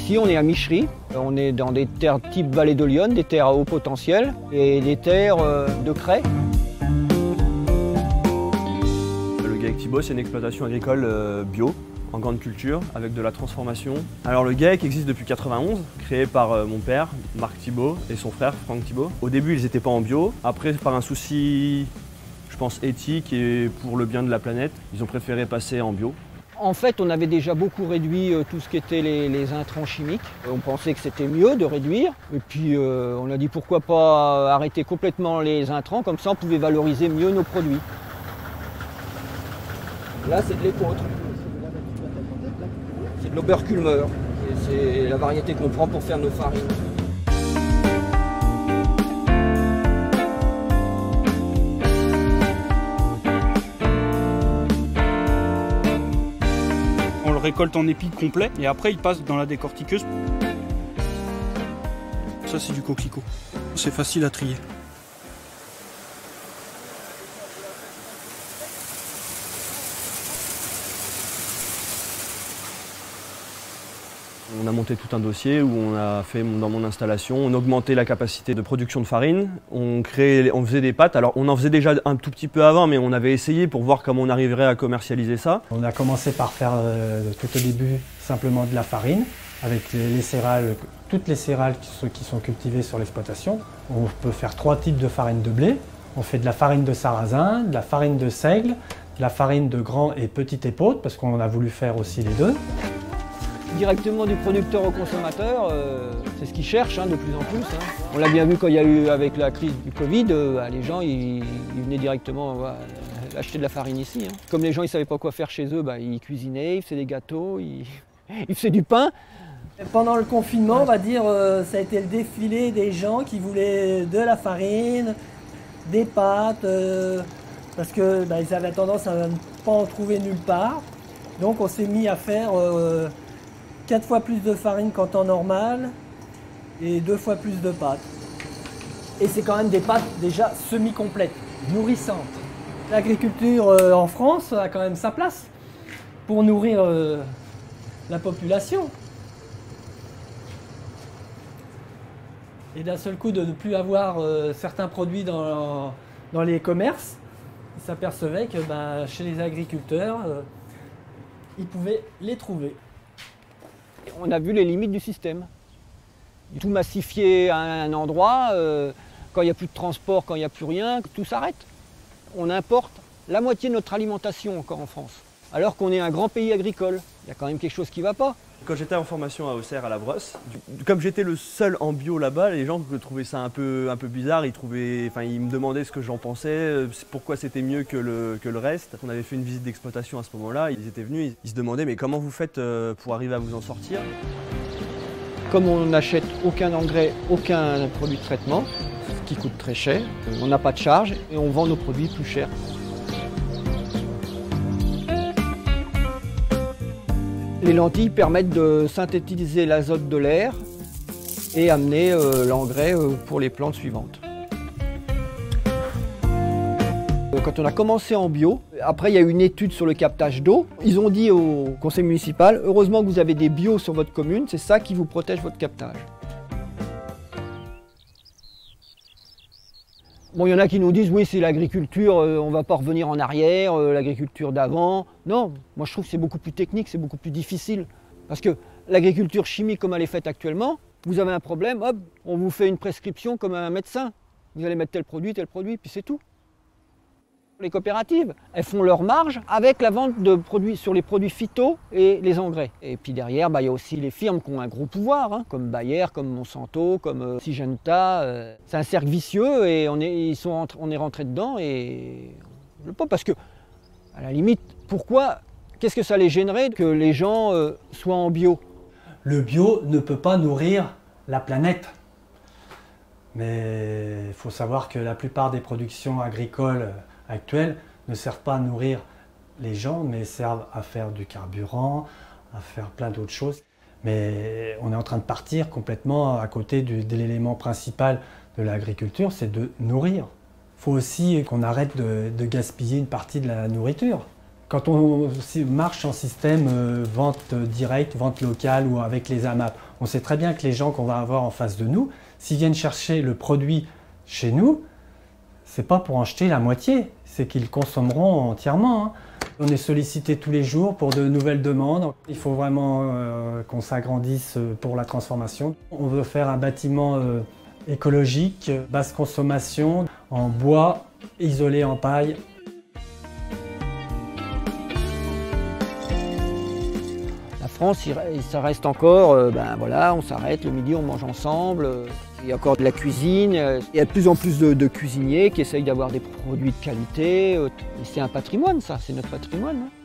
Ici, on est à Michery. On est dans des terres type vallée de l'Yonne, des terres à haut potentiel et des terres de craie. Le GAEC Thibault, c'est une exploitation agricole bio, en grande culture, avec de la transformation. Alors le GAEC existe depuis 1991, créé par mon père, Marc Thibault, et son frère, Franck Thibault. Au début, ils n'étaient pas en bio. Après, par un souci, je pense, éthique et pour le bien de la planète, ils ont préféré passer en bio. En fait, on avait déjà beaucoup réduit tout ce qui était les intrants chimiques. On pensait que c'était mieux de réduire. Et puis, on a dit pourquoi pas arrêter complètement les intrants, comme ça on pouvait valoriser mieux nos produits. Là, c'est de l'épeautre. C'est de l'oberkulmer. C'est la variété qu'on prend pour faire nos farines. On le récolte en épi complet et après il passe dans la décortiqueuse. Ça c'est du coquelicot. C'est facile à trier. On a monté tout un dossier où on a fait, dans mon installation, on augmentait la capacité de production de farine, on faisait des pâtes. Alors on en faisait déjà un tout petit peu avant, mais on avait essayé pour voir comment on arriverait à commercialiser ça. On a commencé par faire tout au début simplement de la farine, avec les céréales, toutes les céréales qui sont cultivées sur l'exploitation. On peut faire 3 types de farine de blé. On fait de la farine de sarrasin, de la farine de seigle, de la farine de grand et petit épeautre, parce qu'on a voulu faire aussi les deux. Directement du producteur au consommateur, c'est ce qu'ils cherchent de plus en plus. On l'a bien vu quand il y a eu avec la crise du Covid, les gens ils venaient directement acheter de la farine ici. Comme les gens ne savaient pas quoi faire chez eux, ils cuisinaient, ils faisaient des gâteaux, ils faisaient du pain. Pendant le confinement, on va dire, ça a été le défilé des gens qui voulaient de la farine, des pâtes, parce que ils avaient tendance à ne pas en trouver nulle part. Donc on s'est mis à faire 4 fois plus de farine qu'en temps normal et 2 fois plus de pâtes. Et c'est quand même des pâtes déjà semi-complètes, nourrissantes. L'agriculture en France a quand même sa place pour nourrir la population. Et d'un seul coup de ne plus avoir certains produits dans les commerces, ils s'apercevaient que chez les agriculteurs, ils pouvaient les trouver. On a vu les limites du système. Tout massifier à un endroit, quand il n'y a plus de transport, quand il n'y a plus rien, tout s'arrête. On importe la moitié de notre alimentation encore en France, alors qu'on est un grand pays agricole. Il y a quand même quelque chose qui ne va pas. Quand j'étais en formation à Auxerre à la brosse, comme j'étais le seul en bio là-bas, les gens trouvaient ça un peu bizarre. Ils me demandaient ce que j'en pensais, pourquoi c'était mieux que le reste. On avait fait une visite d'exploitation à ce moment-là. Ils étaient venus, ils se demandaient mais comment vous faites pour arriver à vous en sortir? Comme on n'achète aucun engrais, aucun produit de traitement, ce qui coûte très cher, on n'a pas de charge et on vend nos produits plus chers. Les lentilles permettent de synthétiser l'azote de l'air et amener l'engrais pour les plantes suivantes. Quand on a commencé en bio, après il y a eu une étude sur le captage d'eau. Ils ont dit au conseil municipal, heureusement que vous avez des bio sur votre commune, c'est ça qui vous protège votre captage. Bon, il y en a qui nous disent, oui, c'est l'agriculture, on ne va pas revenir en arrière, l'agriculture d'avant. Non, moi je trouve que c'est beaucoup plus technique, c'est beaucoup plus difficile. Parce que l'agriculture chimique comme elle est faite actuellement, vous avez un problème, hop, on vous fait une prescription comme un médecin. Vous allez mettre tel produit, puis c'est tout. Les coopératives, elles font leur marge avec la vente de produits sur les produits phyto et les engrais. Et puis derrière, il y a aussi les firmes qui ont un gros pouvoir, comme Bayer, comme Monsanto, comme Syngenta. C'est un cercle vicieux et on est rentré dedans et je ne sais pas parce que, à la limite, pourquoi, qu'est-ce que ça les gênerait que les gens soient en bio? Le bio ne peut pas nourrir la planète. Mais il faut savoir que la plupart des productions agricoles actuelles ne servent pas à nourrir les gens, mais servent à faire du carburant, à faire plein d'autres choses. Mais on est en train de partir complètement à côté de l'élément principal de l'agriculture, c'est de nourrir. Il faut aussi qu'on arrête de gaspiller une partie de la nourriture. Quand on marche en système vente directe, vente locale ou avec les AMAP, on sait très bien que les gens qu'on va avoir en face de nous, s'ils viennent chercher le produit chez nous, c'est pas pour en jeter la moitié, c'est qu'ils consommeront entièrement, hein. On est sollicité tous les jours pour de nouvelles demandes. Il faut vraiment qu'on s'agrandisse pour la transformation. On veut faire un bâtiment écologique, basse consommation, en bois, isolé en paille. La France, ça reste encore, ben voilà, on s'arrête, le midi on mange ensemble. Il y a encore de la cuisine, il y a de plus en plus de cuisiniers qui essayent d'avoir des produits de qualité. Et c'est un patrimoine ça, c'est notre patrimoine. Hein.